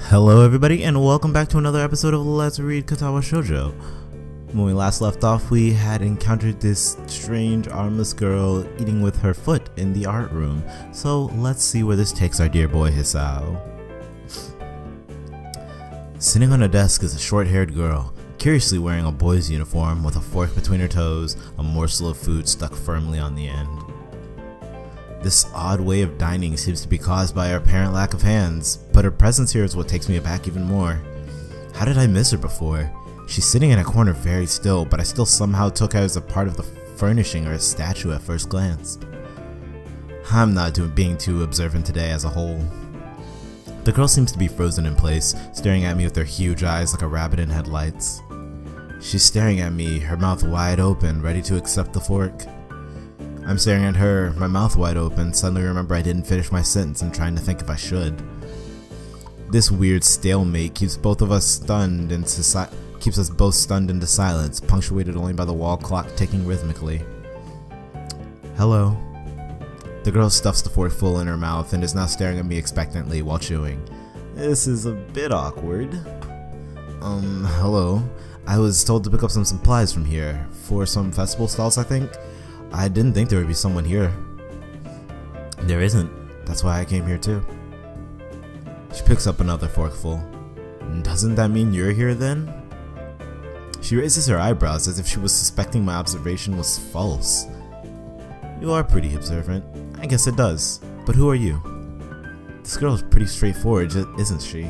Hello everybody and welcome back to another episode of Let's Read Katawa Shoujo. When we last left off, we had encountered this strange armless girl eating with her foot in the art room. So let's see where this takes our dear boy Hisao. Sitting on a desk is a short-haired girl, curiously wearing a boy's uniform with a fork between her toes, a morsel of food stuck firmly on the end. This odd way of dining seems to be caused by our apparent lack of hands, but her presence here is what takes me aback even more. How did I miss her before? She's sitting in a corner very still, but I still somehow took her as a part of the furnishing or a statue at first glance. I'm not being too observant today as a whole. The girl seems to be frozen in place, staring at me with her huge eyes like a rabbit in headlights. She's staring at me, her mouth wide open, ready to accept the fork. I'm staring at her, my mouth wide open, suddenly remember I didn't finish my sentence and trying to think if I should. This weird stalemate keeps both of us stunned keeps us both stunned into silence, punctuated only by the wall clock ticking rhythmically. Hello. The girl stuffs the fork full in her mouth and is now staring at me expectantly while chewing. This is a bit awkward. Hello. I was told to pick up some supplies from here, for some festival stalls I think. I didn't think there would be someone here. There isn't. That's why I came here too. She picks up another forkful. Doesn't that mean you're here then? She raises her eyebrows as if she was suspecting my observation was false. You are pretty observant. I guess it does. But who are you? This girl is pretty straightforward, isn't she?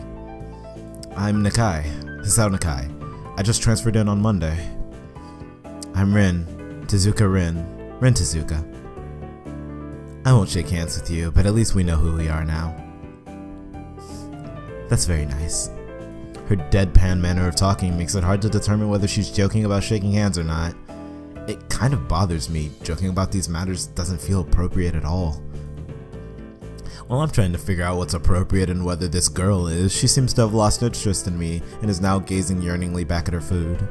I'm Nakai. Hisao Nakai. I just transferred in on Monday. I'm Rin. Tezuka Rin. Rin Tezuka. I won't shake hands with you, but at least we know who we are now. That's very nice. Her deadpan manner of talking makes it hard to determine whether she's joking about shaking hands or not. It kind of bothers me. Joking about these matters doesn't feel appropriate at all. While I'm trying to figure out what's appropriate and whether this girl is, she seems to have lost interest in me and is now gazing yearningly back at her food.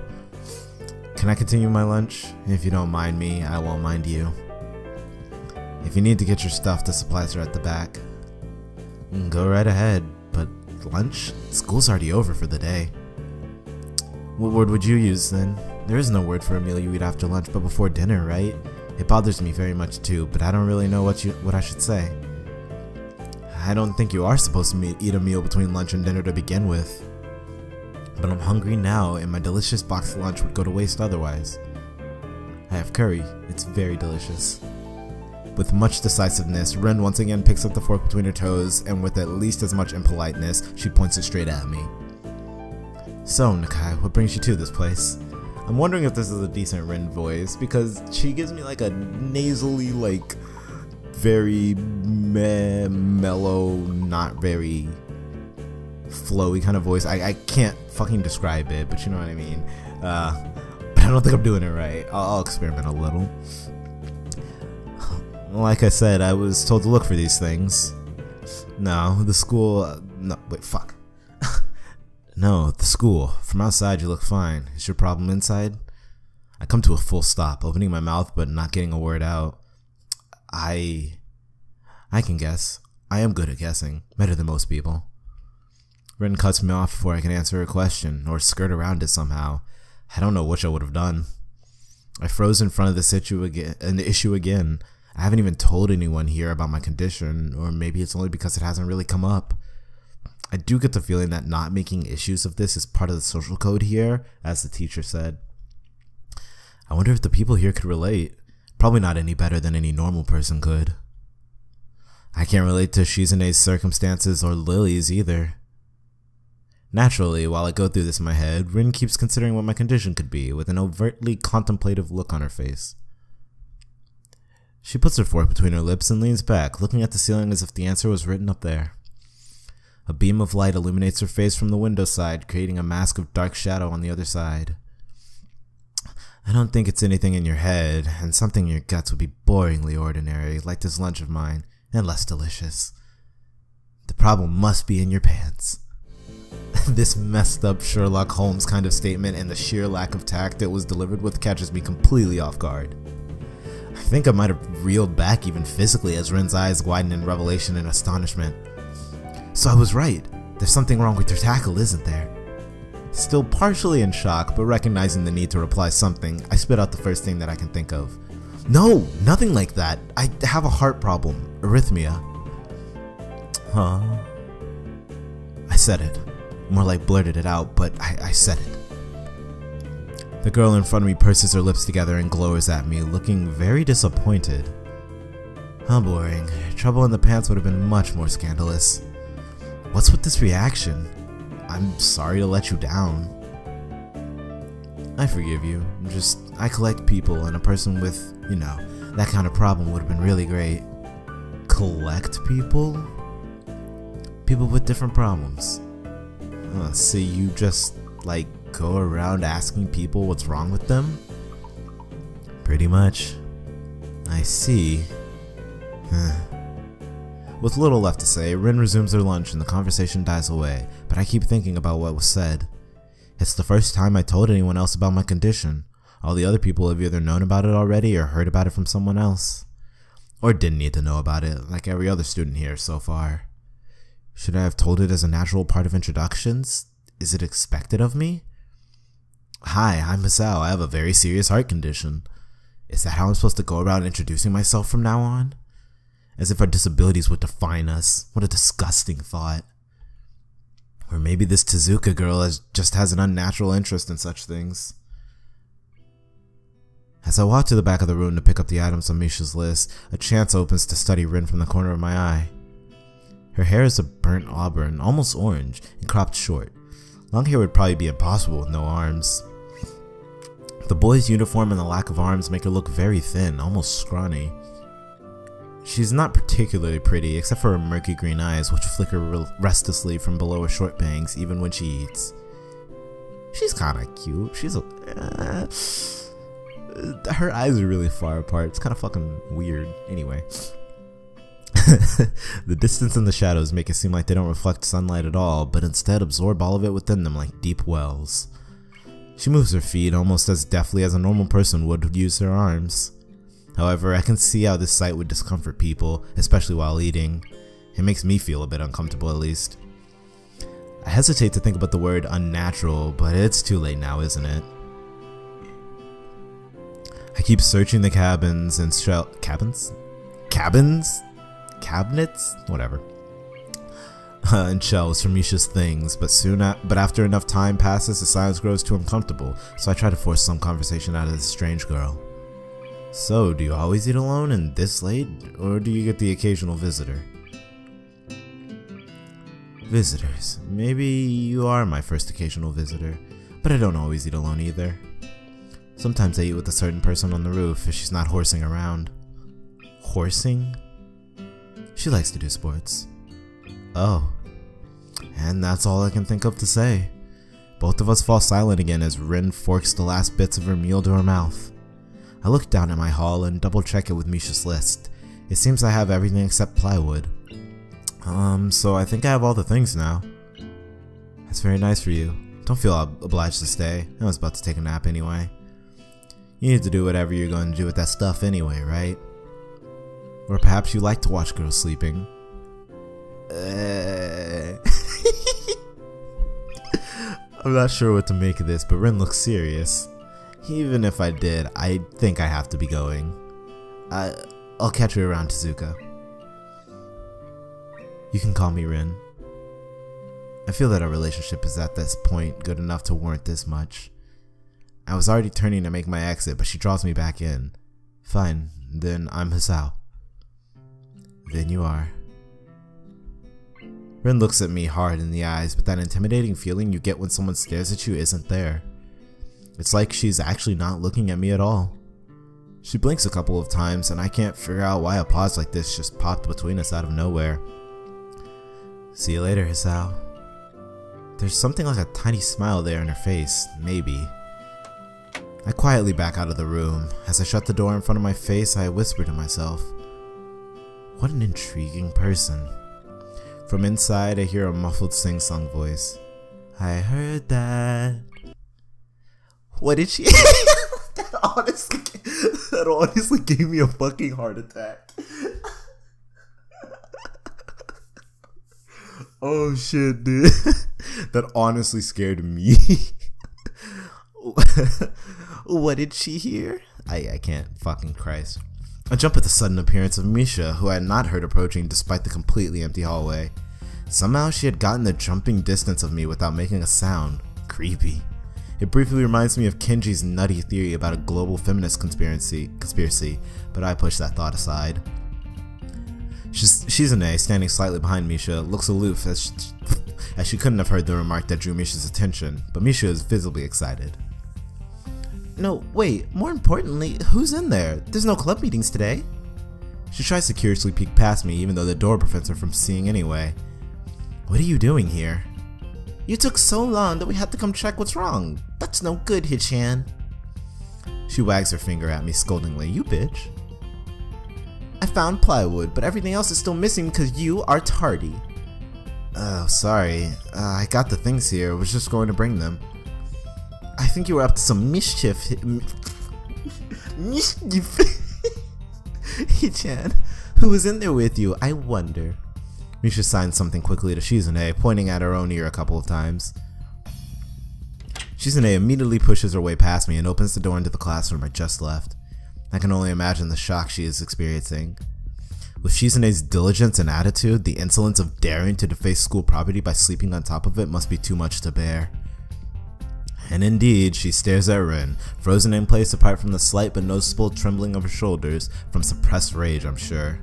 Can I continue my lunch? If you don't mind me, I won't mind you. If you need to get your stuff, the supplies are at the back. Go right ahead, but lunch? School's already over for the day. What word would you use then? There is no word for a meal you eat after lunch but before dinner, right? It bothers me very much too, but I don't really know what I should say. I don't think you are supposed to eat a meal between lunch and dinner to begin with. But I'm hungry now, and my delicious boxed lunch would go to waste otherwise. I have curry. It's very delicious. With much decisiveness, Rin once again picks up the fork between her toes, and with at least as much impoliteness, she points it straight at me. So, Nakai, what brings you to this place? I'm wondering if this is a decent Rin voice, because she gives me like a nasally, like, very mellow, not very flowy kind of voice. I can't fucking describe it, but you know what I mean. But I don't think I'm doing it right. I'll experiment a little. Like I said, I was told to look for these things. No, the school. No, wait, fuck. No, the school. From outside, you look fine. Is your problem inside? I come to a full stop, opening my mouth but not getting a word out. I can guess. I am good at guessing, better than most people. Rin cuts me off before I can answer her question, or skirt around it somehow. I don't know which I would have done. I froze in front of the issue again. I haven't even told anyone here about my condition, or maybe it's only because it hasn't really come up. I do get the feeling that not making issues of this is part of the social code here, as the teacher said. I wonder if the people here could relate. Probably not any better than any normal person could. I can't relate to Shizune's circumstances or Lily's either. Naturally, while I go through this in my head, Rin keeps considering what my condition could be, with an overtly contemplative look on her face. She puts her fork between her lips and leans back, looking at the ceiling as if the answer was written up there. A beam of light illuminates her face from the window side, creating a mask of dark shadow on the other side. I don't think it's anything in your head, and something in your guts would be boringly ordinary, like this lunch of mine, and less delicious. The problem must be in your pants. This messed up Sherlock Holmes kind of statement and the sheer lack of tact it was delivered with catches me completely off guard. I think I might have reeled back even physically as Rin's eyes widened in revelation and astonishment. So I was right. There's something wrong with your tackle, isn't there? Still partially in shock, but recognizing the need to reply something, I spit out the first thing that I can think of. No, nothing like that. I have a heart problem. Arrhythmia. Huh? I said it. More like blurted it out, but I said it. The girl in front of me purses her lips together and glowers at me, looking very disappointed. How boring. Trouble in the pants would have been much more scandalous. What's with this reaction? I'm sorry to let you down. I forgive you. I collect people, and a person with, that kind of problem would have been really great. Collect people? People with different problems. So you just, go around asking people what's wrong with them? Pretty much. I see. With little left to say, Rin resumes her lunch and the conversation dies away, but I keep thinking about what was said. It's the first time I told anyone else about my condition. All the other people have either known about it already or heard about it from someone else. Or didn't need to know about it, like every other student here so far. Should I have told it as a natural part of introductions? Is it expected of me? Hi, I'm Masao. I have a very serious heart condition. Is that how I'm supposed to go around introducing myself from now on? As if our disabilities would define us. What a disgusting thought. Or maybe this Tezuka girl just has an unnatural interest in such things. As I walk to the back of the room to pick up the items on Misha's list, a chance opens to study Rin from the corner of my eye. Her hair is a burnt auburn, almost orange, and cropped short. Long hair would probably be impossible with no arms. The boy's uniform and the lack of arms make her look very thin, almost scrawny. She's not particularly pretty, except for her murky green eyes, which flicker restlessly from below her short bangs even when she eats. She's kinda cute. Her eyes are really far apart. It's kinda fucking weird. Anyway. The distance and the shadows make it seem like they don't reflect sunlight at all, but instead absorb all of it within them like deep wells. She moves her feet almost as deftly as a normal person would use her arms. However, I can see how this sight would discomfort people, especially while eating. It makes me feel a bit uncomfortable at least. I hesitate to think about the word unnatural, but it's too late now, isn't it? I keep searching the cabins and cabinets? Whatever. And shelves for Misha's things, but after enough time passes, the silence grows too uncomfortable, so I try to force some conversation out of this strange girl. So, do you always eat alone and this late, or do you get the occasional visitor? Visitors. Maybe you are my first occasional visitor, but I don't always eat alone either. Sometimes I eat with a certain person on the roof if she's not horsing around. Horsing? She likes to do sports. Oh. And that's all I can think of to say. Both of us fall silent again as Rin forks the last bits of her meal to her mouth. I look down at my haul and double check it with Misha's list. It seems I have everything except plywood. So I think I have all the things now. That's very nice for you. Don't feel obliged to stay. I was about to take a nap anyway. You need to do whatever you're going to do with that stuff anyway, right? Or perhaps you like to watch girls sleeping. I'm not sure what to make of this, but Rin looks serious. Even if I did, I think I have to be going. I'll catch you around, Tezuka. You can call me Rin. I feel that our relationship is at this point good enough to warrant this much. I was already turning to make my exit, but she draws me back in. Fine, then I'm Hisao. Then you are. Rin looks at me hard in the eyes, but that intimidating feeling you get when someone stares at you isn't there. It's like she's actually not looking at me at all. She blinks a couple of times, and I can't figure out why a pause like this just popped between us out of nowhere. See you later, Hisao. There's something like a tiny smile there in her face, maybe. I quietly back out of the room. As I shut the door in front of my face, I whisper to myself, what an intriguing person. From inside, I hear a muffled sing-song voice. I heard that. What did she? That honestly gave me a fucking heart attack. Oh shit, dude. That honestly scared me. What did she hear? I can't. Fucking Christ. I jump at the sudden appearance of Misha, who I had not heard approaching despite the completely empty hallway. Somehow she had gotten the jumping distance of me without making a sound. Creepy. It briefly reminds me of Kenji's nutty theory about a global feminist conspiracy, but I push that thought aside. Shizune, standing slightly behind Misha, looks aloof as she couldn't have heard the remark that drew Misha's attention, but Misha is visibly excited. No, wait, more importantly, who's in there? There's no club meetings today. She tries to curiously peek past me, even though the door prevents her from seeing anyway. What are you doing here? You took so long that we had to come check what's wrong. That's no good, Hichan. She wags her finger at me scoldingly. You bitch. I found plywood, but everything else is still missing because you are tardy. Oh, sorry. I got the things here. Was just going to bring them. I think you were up to some mischief. Mischief. Hichan, who was in there with you? I wonder. Misha signs something quickly to Shizune, pointing at her own ear a couple of times. Shizune immediately pushes her way past me and opens the door into the classroom I just left. I can only imagine the shock she is experiencing. With Shizune's diligence and attitude, the insolence of daring to deface school property by sleeping on top of it must be too much to bear. And indeed, she stares at Rin, frozen in place apart from the slight but noticeable trembling of her shoulders from suppressed rage, I'm sure.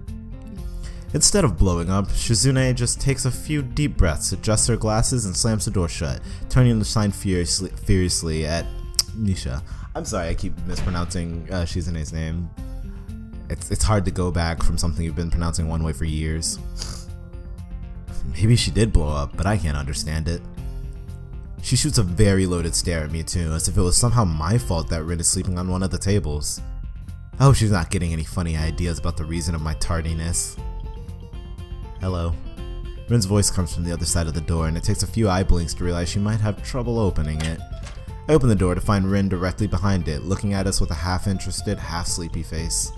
Instead of blowing up, Shizune just takes a few deep breaths, adjusts her glasses, and slams the door shut, turning to shine furiously at Misha. I'm sorry, I keep mispronouncing Shizune's name. It's hard to go back from something you've been pronouncing one way for years. Maybe she did blow up, but I can't understand it. She shoots a very loaded stare at me too, as if it was somehow my fault that Rin is sleeping on one of the tables. I hope she's not getting any funny ideas about the reason of my tardiness. Hello. Rin's voice comes from the other side of the door, and it takes a few eye blinks to realize she might have trouble opening it. I open the door to find Rin directly behind it, looking at us with a half-interested, half-sleepy face.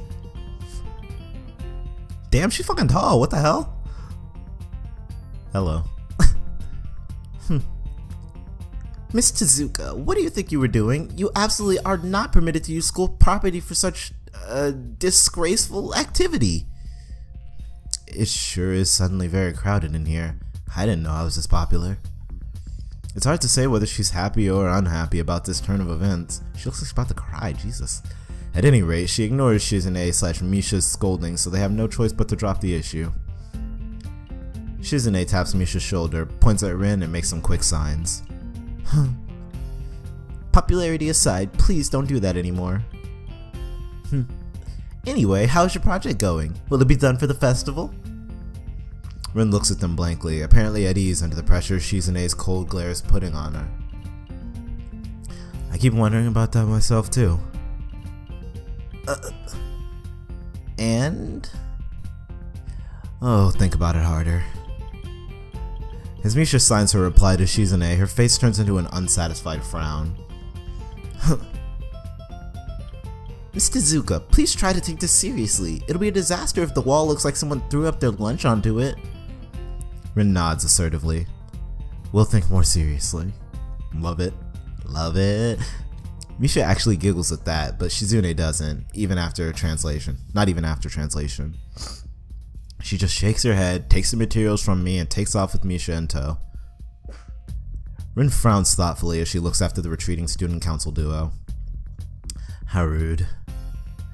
Damn, she's fucking tall, what the hell? Hello. Miss Tezuka, what do you think you were doing? You absolutely are not permitted to use school property for such disgraceful activity. It sure is suddenly very crowded in here. I didn't know I was this popular. It's hard to say whether she's happy or unhappy about this turn of events. She looks like she's about to cry, Jesus. At any rate, she ignores Shizune/Misha's scolding, so they have no choice but to drop the issue. Shizune taps Misha's shoulder, points at Rin, and makes some quick signs. Popularity aside, please don't do that anymore. Anyway, how's your project going? Will it be done for the festival? Rin looks at them blankly, apparently at ease under the pressure Shizune's cold glare is putting on her. I keep wondering about that myself too. And? Oh, think about it harder. As Misha signs her reply to Shizune, her face turns into an unsatisfied frown. Miss Tezuka, please try to take this seriously. It'll be a disaster if the wall looks like someone threw up their lunch onto it. Rin nods assertively. We'll think more seriously. Love it. Love it. Misha actually giggles at that, but Shizune doesn't, even after translation. Not even after translation. She just shakes her head, takes the materials from me, and takes off with Misha in tow. Rin frowns thoughtfully as she looks after the retreating student council duo. How rude.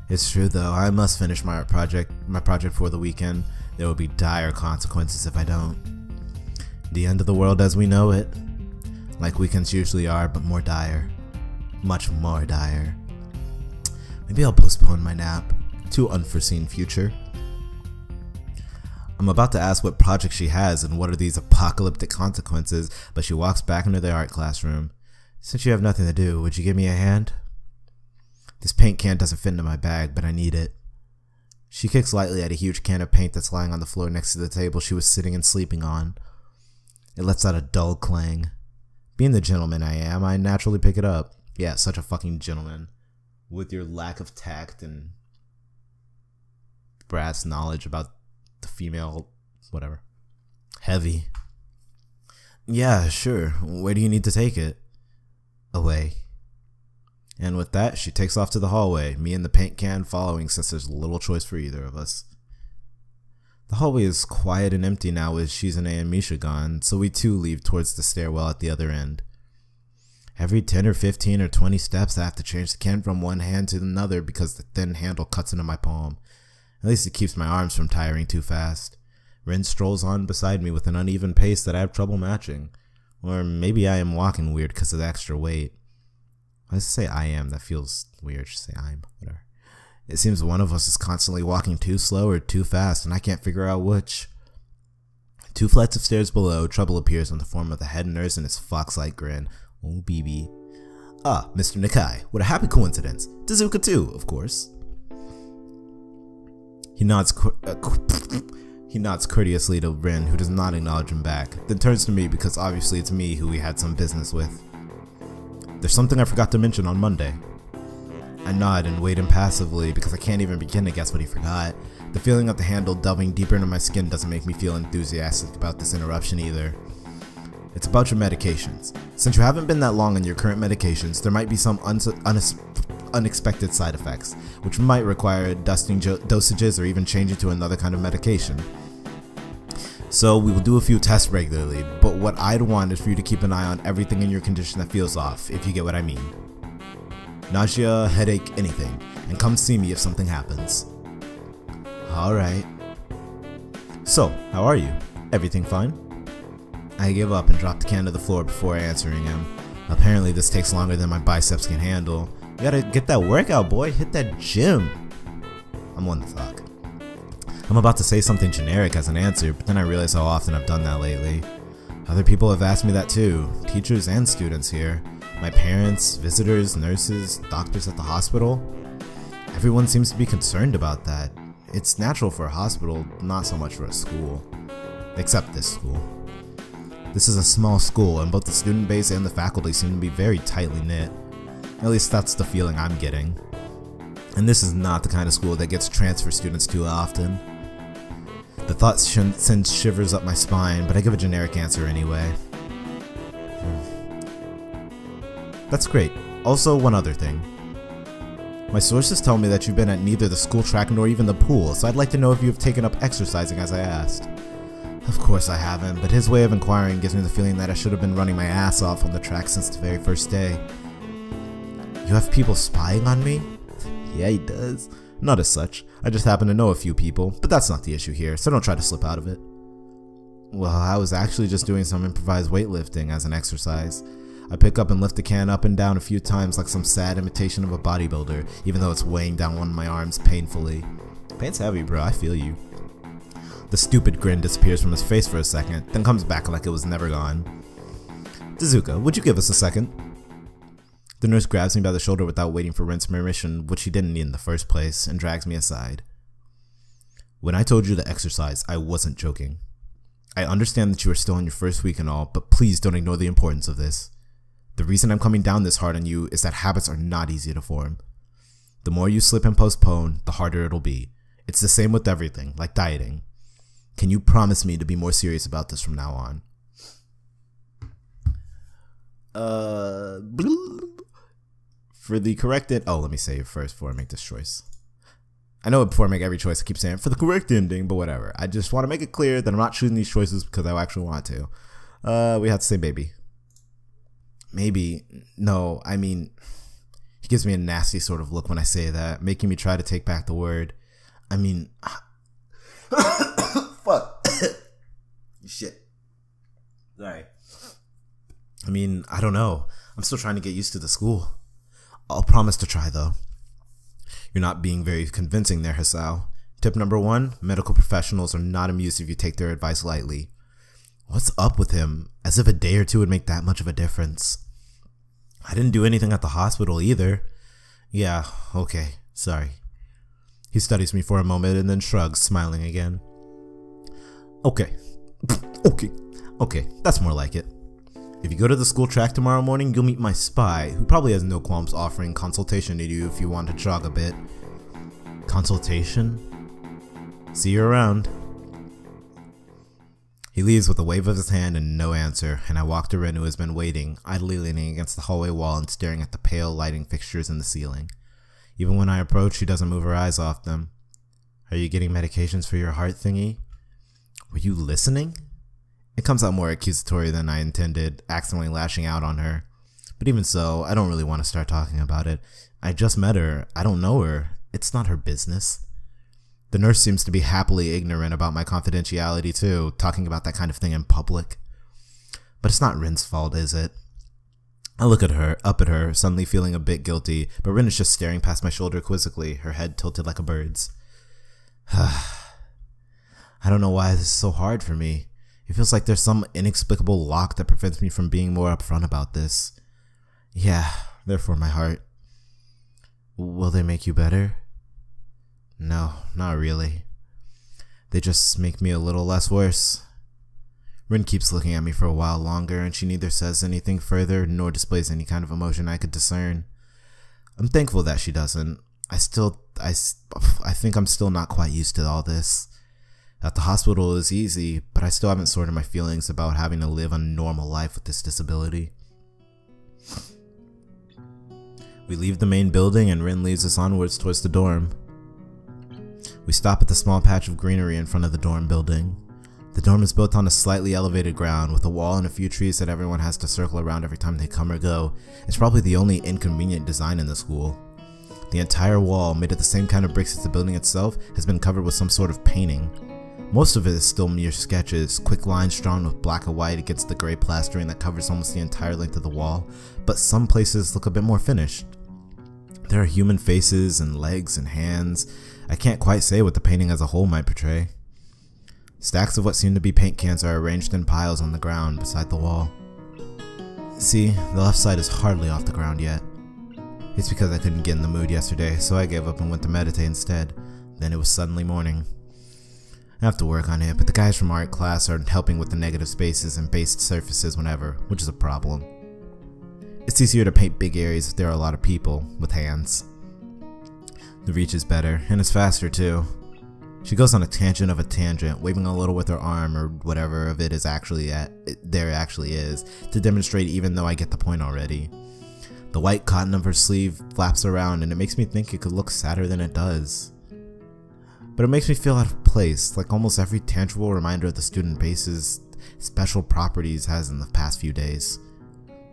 It's true though, I must finish my project for the weekend. There will be dire consequences if I don't. The end of the world as we know it. Like weekends usually are, but more dire. Much more dire. Maybe I'll postpone my nap to unforeseen future. I'm about to ask what project she has and what are these apocalyptic consequences, but she walks back into the art classroom. Since you have nothing to do, would you give me a hand? This paint can doesn't fit into my bag, but I need it. She kicks lightly at a huge can of paint that's lying on the floor next to the table she was sitting and sleeping on. It lets out a dull clang. Being the gentleman I am, I naturally pick it up. Yeah, such a fucking gentleman. With your lack of tact and brass knowledge about the female, whatever. Heavy. Yeah, sure. Where do you need to take it? Away. And with that, she takes off to the hallway, me and the paint can following since there's little choice for either of us. The hallway is quiet and empty now with Shizune and Misha gone, so we too leave towards the stairwell at the other end. Every 10 or 15 or 20 steps I have to change the can from one hand to another because the thin handle cuts into my palm. At least it keeps my arms from tiring too fast. Rin strolls on beside me with an uneven pace that I have trouble matching. Or maybe I am walking weird because of the extra weight. Let's say I am, that feels weird. Just say I'm, whatever. It seems one of us is constantly walking too slow or too fast, and I can't figure out which. 2 flights of stairs below, trouble appears in the form of the head nurse and his fox-like grin. Oh, BB. Ah, Mr. Nakai. What a happy coincidence. Tezuka too, of course. He nods courteously to Rin, who does not acknowledge him back, then turns to me because obviously it's me who he had some business with. There's something I forgot to mention on Monday. I nod and wait impassively because I can't even begin to guess what he forgot. The feeling of the handle delving deeper into my skin doesn't make me feel enthusiastic about this interruption either. It's about your medications. Since you haven't been that long on your current medications, there might be some unexpected side effects, which might require adjusting dosages or even changing to another kind of medication. So we will do a few tests regularly, but what I'd want is for you to keep an eye on everything in your condition that feels off, if you get what I mean. Nausea, headache, anything, and come see me if something happens. Alright. So, how are you? Everything fine? I give up and drop the can to the floor before answering him. Apparently this takes longer than my biceps can handle. You gotta get that workout, boy. Hit that gym. I'm one to talk. I'm about to say something generic as an answer, but then I realize how often I've done that lately. Other people have asked me that too, teachers and students here. My parents, visitors, nurses, doctors at the hospital. Everyone seems to be concerned about that. It's natural for a hospital, not so much for a school. Except this school. This is a small school, and both the student base and the faculty seem to be very tightly knit. At least that's the feeling I'm getting. And this is not the kind of school that gets transfer students too often. The thought sends shivers up my spine, but I give a generic answer anyway. That's great. Also, one other thing. My sources tell me that you've been at neither the school track nor even the pool, so I'd like to know if you have taken up exercising as I asked. Of course I haven't, but his way of inquiring gives me the feeling that I should have been running my ass off on the track since the very first day. You have people spying on me? Yeah, he does. Not as such. I just happen to know a few people, but that's not the issue here, so don't try to slip out of it. Well, I was actually just doing some improvised weightlifting as an exercise. I pick up and lift the can up and down a few times like some sad imitation of a bodybuilder, even though it's weighing down one of my arms painfully. Pain's heavy, bro, I feel you. The stupid grin disappears from his face for a second, then comes back like it was never gone. Tezuka, would you give us a second? The nurse grabs me by the shoulder without waiting for Rin's permission, which she didn't need in the first place, and drags me aside. When I told you to exercise, I wasn't joking. I understand that you are still in your first week and all, but please don't ignore the importance of this. The reason I'm coming down this hard on you is that habits are not easy to form. The more you slip and postpone, the harder it'll be. It's the same with everything, like dieting. Can you promise me to be more serious about this from now on? For the correct end, let me say it first before I make this choice. I know before I make every choice I keep saying for the correct ending, but whatever. I just want to make it clear that I'm not choosing these choices because I actually want to. We have to say maybe. Maybe. No, I mean, he gives me a nasty sort of look when I say that, making me try to take back the word. I mean, fuck. Shit. Sorry. I mean, I don't know. I'm still trying to get used to the school. I'll promise to try, though. You're not being very convincing there, Hisao. Tip number 1, medical professionals are not amused if you take their advice lightly. What's up with him? As if a day or two would make that much of a difference. I didn't do anything at the hospital either. Yeah, okay, sorry. He studies me for a moment and then shrugs, smiling again. Okay, that's more like it. If you go to the school track tomorrow morning, you'll meet my spy, who probably has no qualms offering consultation to you if you want to jog a bit. Consultation? See you around. He leaves with a wave of his hand and no answer, and I walk to Ren, who has been waiting, idly leaning against the hallway wall and staring at the pale lighting fixtures in the ceiling. Even when I approach, she doesn't move her eyes off them. Are you getting medications for your heart thingy? Were you listening? It comes out more accusatory than I intended, accidentally lashing out on her. But even so, I don't really want to start talking about it. I just met her. I don't know her. It's not her business. The nurse seems to be happily ignorant about my confidentiality too, talking about that kind of thing in public. But it's not Rin's fault, is it? I look at her, suddenly feeling a bit guilty, but Rin is just staring past my shoulder quizzically, her head tilted like a bird's. I don't know why this is so hard for me. It feels like there's some inexplicable lock that prevents me from being more upfront about this. Yeah, therefore my heart. Will they make you better? No, not really. They just make me a little less worse. Rin keeps looking at me for a while longer, and she neither says anything further nor displays any kind of emotion I could discern. I'm thankful that she doesn't. I think I'm still not quite used to all this. At the hospital is easy, but I still haven't sorted my feelings about having to live a normal life with this disability. We leave the main building and Rin leads us onwards towards the dorm. We stop at the small patch of greenery in front of the dorm building. The dorm is built on a slightly elevated ground with a wall and a few trees that everyone has to circle around every time they come or go. It's probably the only inconvenient design in the school. The entire wall, made of the same kind of bricks as the building itself, has been covered with some sort of painting. Most of it is still mere sketches, quick lines drawn with black and white against the gray plastering that covers almost the entire length of the wall, but some places look a bit more finished. There are human faces and legs and hands. I can't quite say what the painting as a whole might portray. Stacks of what seem to be paint cans are arranged in piles on the ground beside the wall. See, the left side is hardly off the ground yet. It's because I couldn't get in the mood yesterday, so I gave up and went to meditate instead. Then it was suddenly morning. I have to work on it, but the guys from art class are helping with the negative spaces and based surfaces whenever, which is a problem. It's easier to paint big areas if there are a lot of people with hands. The reach is better, and it's faster too. She goes on a tangent of a tangent, waving a little with her arm or whatever of it is actually is, to demonstrate even though I get the point already. The white cotton of her sleeve flaps around and it makes me think it could look sadder than it does. But it makes me feel out of place, like almost every tangible reminder of the student base's special properties has in the past few days.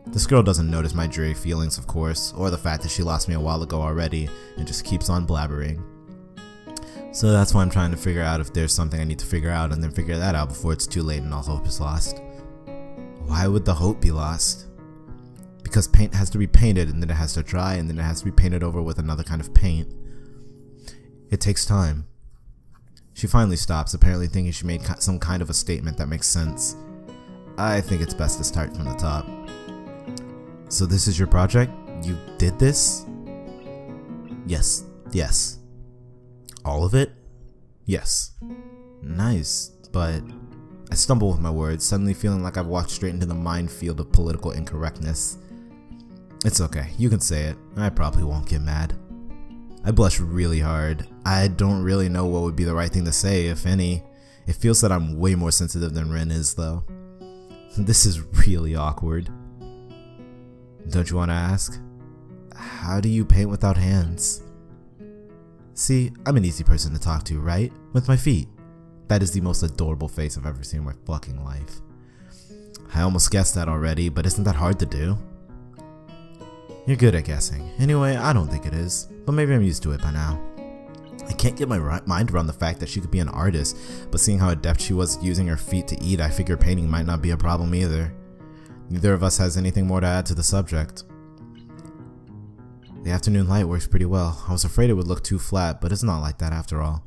This girl doesn't notice my dreary feelings, of course, or the fact that she lost me a while ago already, and just keeps on blabbering. So that's why I'm trying to figure out if there's something I need to figure out, and then figure that out before it's too late and all hope is lost. Why would the hope be lost? Because paint has to be painted, and then it has to dry, and then it has to be painted over with another kind of paint. It takes time. She finally stops, apparently thinking she made some kind of a statement that makes sense. I think it's best to start from the top. So this is your project? You did this? Yes. All of it? Yes. Nice, but I stumble with my words, suddenly feeling like I've walked straight into the minefield of political incorrectness. It's okay, you can say it. I probably won't get mad. I blush really hard. I don't really know what would be the right thing to say, if any. It feels that I'm way more sensitive than Ren is, though. This is really awkward. Don't you want to ask? How do you paint without hands? See, I'm an easy person to talk to, right? With my feet. That is the most adorable face I've ever seen in my fucking life. I almost guessed that already, but isn't that hard to do? You're good at guessing. Anyway, I don't think it is, but maybe I'm used to it by now. I can't get my mind around the fact that she could be an artist, but seeing how adept she was at using her feet to eat, I figure painting might not be a problem either. Neither of us has anything more to add to the subject. The afternoon light works pretty well. I was afraid it would look too flat, but it's not like that after all.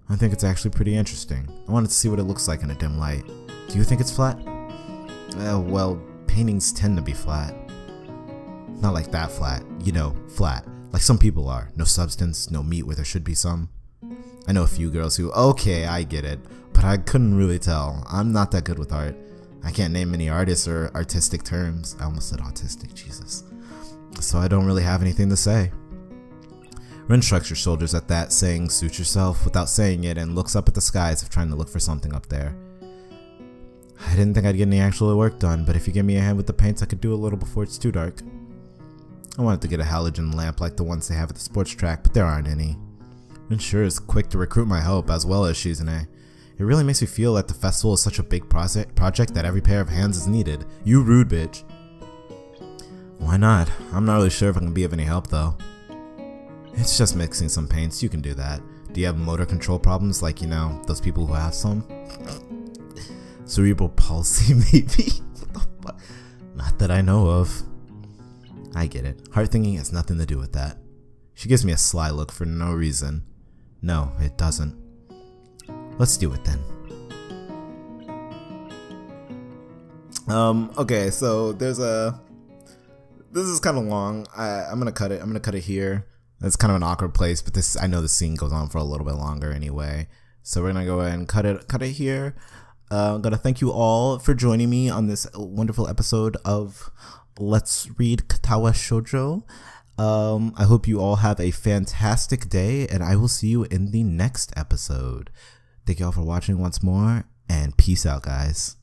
I think it's actually pretty interesting. I wanted to see what it looks like in a dim light. Do you think it's flat? Well, paintings tend to be flat. Not like that flat, you know, flat. Like some people are. No substance, no meat where there should be some. I know a few girls who, okay, I get it, but I couldn't really tell. I'm not that good with art. I can't name any artists or artistic terms. I almost said autistic, Jesus. So I don't really have anything to say. Ren shrugs her shoulders at that, saying, suit yourself, without saying it, and looks up at the sky as if trying to look for something up there. I didn't think I'd get any actual work done, but if you give me a hand with the paints, I could do a little before it's too dark. I wanted to get a halogen lamp like the ones they have at the sports track, but there aren't any. And sure is quick to recruit my help, as well as Shizune. It really makes me feel that the festival is such a big project that every pair of hands is needed. You rude bitch. Why not? I'm not really sure if I can be of any help though. It's just mixing some paints, you can do that. Do you have motor control problems like, you know, those people who have some? Cerebral palsy, maybe? Not that I know of. I get it. Heart thinking has nothing to do with that. She gives me a sly look for no reason. No, it doesn't. Let's do it then. Okay, so this is kind of long. I'm gonna cut it here. It's kind of an awkward place, but I know the scene goes on for a little bit longer anyway. So we're gonna go ahead and cut it here. I'm gonna thank you all for joining me on this wonderful episode of Let's Read Katawa Shoujo. I hope you all have a fantastic day, and I will see you in the next episode. Thank you all for watching once more, and peace out, guys.